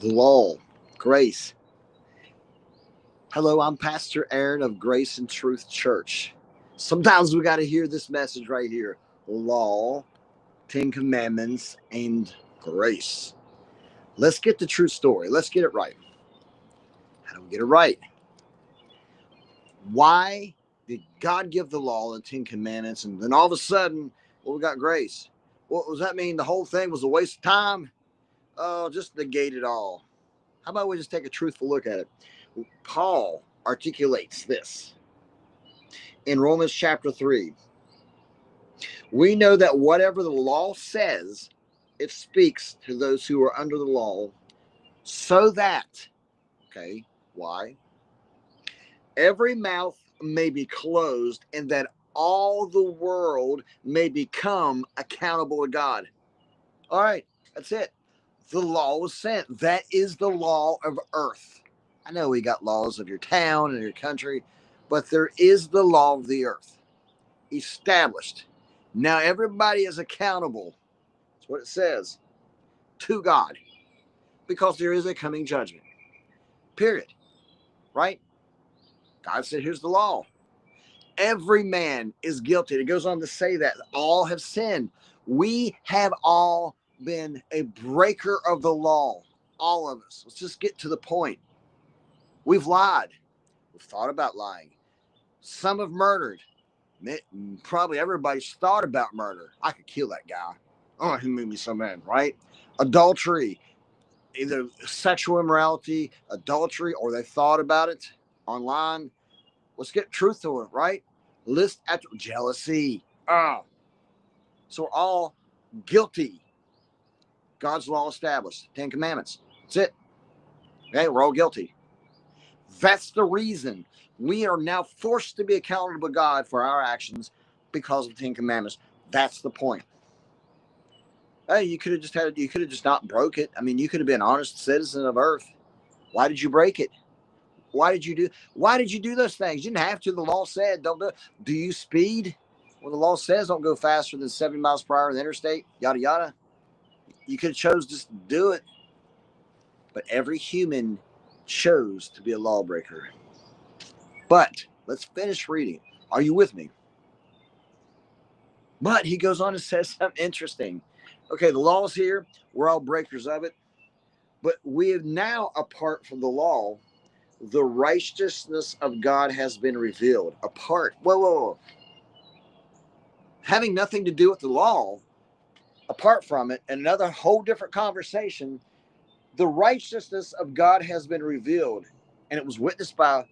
The law, grace. Hello, I'm Pastor Aaron of Grace and Truth Church. Sometimes we got to hear this message right here: law, Ten Commandments, and grace. Let's get the true story. Let's get it right. How do we get it right? Why did God give the law and Ten Commandments, and then all of a sudden, well, we got grace? What does that mean? The whole thing was a waste of time? Oh, just negate it all. How about we just take a truthful look at it? Paul articulates this in Romans chapter 3. We know that whatever the law says, it speaks to those who are under the law, so that, okay, why? Every mouth may be closed, and that all the world may become accountable to God. All right, that's it. The law was sent. That is the law of earth. I know we got laws of your town and your country, but there is the law of the earth established. Now everybody is accountable. That's what it says, to God, because there is a coming judgment. Period. Right? God said, here's the law. Every man is guilty. It goes on to say that all have sinned. We have all been a breaker of the law. All of us. Let's just get to the point. We've lied. We've thought about lying. Some have murdered. Probably everybody's thought about murder. I could kill that guy. Oh, he made me so mad, right? Adultery, either sexual immorality, adultery, or they thought about it online. Let's get truth to it, right? List after jealousy. So we're all guilty. God's law established. Ten Commandments. That's it. Okay, we're all guilty. That's the reason we are now forced to be accountable to God for our actions because of the Ten Commandments. That's the point. Hey, you could have just not broke it. I mean, you could have been an honest citizen of earth. Why did you break it? Why did you do those things? You didn't have to. The law said don't do it. Do you speed? Well, the law says don't go faster than 70 miles per hour on the interstate, yada yada. You could have chose just to do it. But every human chose to be a lawbreaker. But let's finish reading. Are you with me? But he goes on and says something interesting. Okay, the law is here. We're all breakers of it. But we have now, apart from the law, the righteousness of God has been revealed. Apart. Whoa. Having nothing to do with the law, apart from it, and another whole different conversation, the righteousness of God has been revealed. And it was witnessed by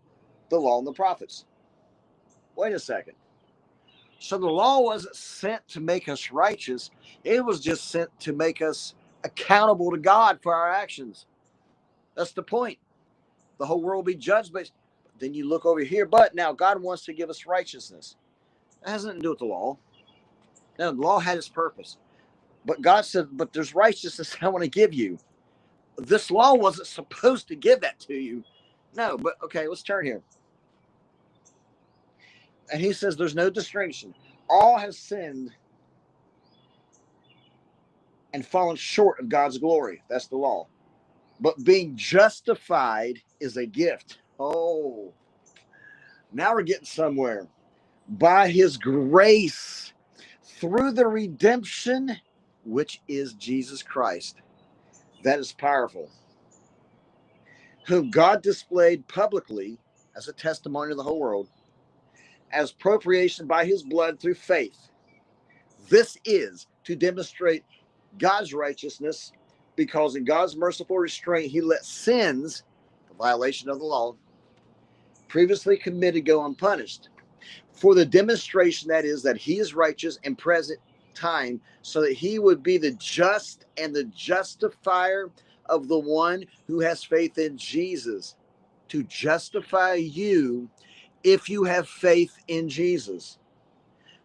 the law and the prophets. Wait a second. So the law wasn't sent to make us righteous. It was just sent to make us accountable to God for our actions. That's the point. The whole world will be judged. But then you look over here. But now God wants to give us righteousness. That has nothing to do with the law. Now, the law had its purpose. But God said, but there's righteousness I want to give you. This law wasn't supposed to give that to you. No, but okay, let's turn here. And he says there's no distinction. All have sinned and fallen short of God's glory. That's the law. But being justified is a gift. Oh, now we're getting somewhere. By his grace, through the redemption, which is Jesus Christ. That is powerful. Whom God displayed publicly as a testimony to the whole world, as propitiation by his blood through faith. This is to demonstrate God's righteousness, because in God's merciful restraint, he let sins, the violation of the law, previously committed go unpunished. For the demonstration, that is, that he is righteous in present time, so that he would be the just and the justifier of the one who has faith in Jesus. To justify you if you have faith in Jesus.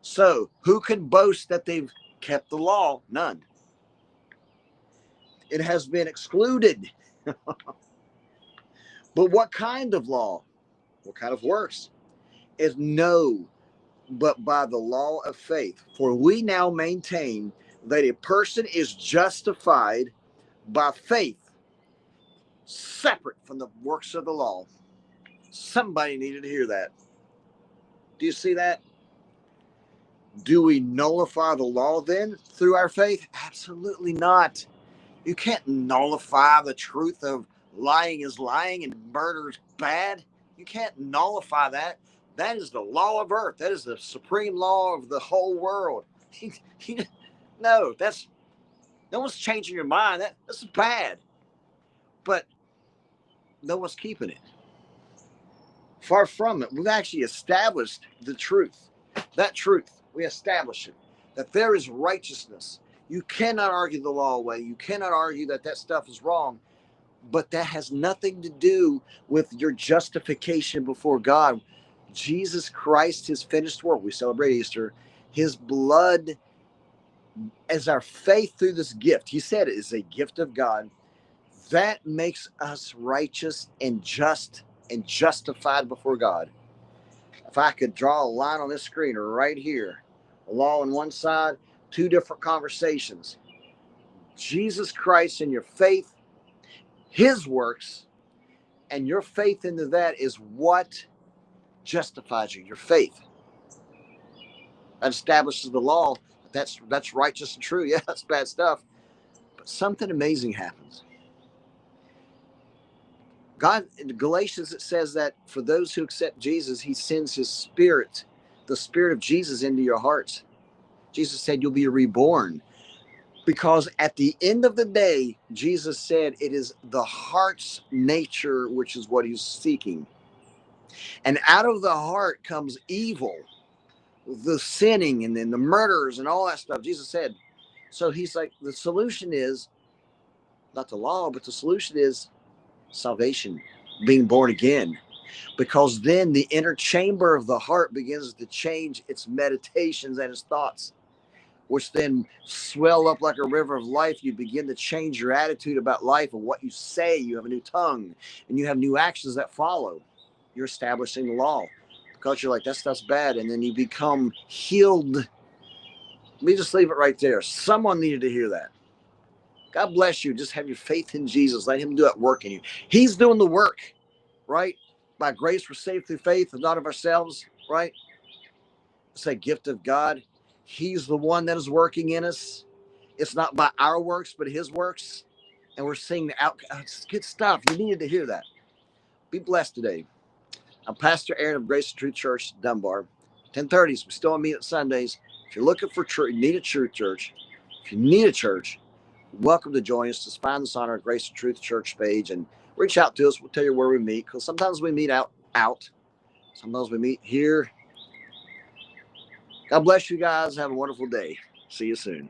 So, who can boast that they've kept the law? None. It has been excluded. But what kind of law? What kind of works? Is no, but by the law of faith. For we now maintain that a person is justified by faith separate from the works of the law. Somebody needed to hear that. Do you see that? Do we nullify the law then through our faith? Absolutely not. You can't nullify the truth of lying is lying and murder is bad. You can't nullify that. That is the law of earth. That is the supreme law of the whole world. No, that's no one's changing your mind. That's bad. But no one's keeping it. Far from it. We've actually established the truth. That truth, we establish it. That there is righteousness. You cannot argue the law away. You cannot argue that that stuff is wrong. But that has nothing to do with your justification before God. Jesus Christ, his finished work. We celebrate Easter. His blood as our faith through this gift. He said it is a gift of God. That makes us righteous and just and justified before God. If I could draw a line on this screen right here, a law on one side, two different conversations. Jesus Christ and your faith, his works, and your faith into that is what justifies you, your faith. That establishes the law. That's righteous and true. Yeah, that's bad stuff. But something amazing happens. God, in Galatians, it says that for those who accept Jesus, he sends his spirit, the spirit of Jesus into your hearts. Jesus said you'll be reborn. Because at the end of the day, Jesus said it is the heart's nature, which is what he's seeking. And out of the heart comes evil, the sinning, and then the murders and all that stuff. Jesus said. So he's like, the solution is not the law, but the solution is salvation, being born again. Because then the inner chamber of the heart begins to change its meditations and its thoughts, which then swell up like a river of life. You begin to change your attitude about life and what you say. You have a new tongue and you have new actions that follow. You're establishing the law because you're like, that stuff's bad. And then you become healed. Let me just leave it right there. Someone needed to hear that. God bless you. Just have your faith in Jesus. Let him do that work in you. He's doing the work, right? By grace, we're saved through faith and not of ourselves, right? It's a gift of God. He's the one that is working in us. It's not by our works, but his works. And we're seeing the outcome. It's good stuff. You needed to hear that. Be blessed today. I'm Pastor Aaron of Grace and Truth Church, Dunbar. 10:30s. We still meet at Sundays. If you're looking for truth, you need a truth church. If you need a church, welcome to join us. Just find us on our Grace and Truth Church page and reach out to us. We'll tell you where we meet, because sometimes we meet out. Sometimes we meet here. God bless you guys. Have a wonderful day. See you soon.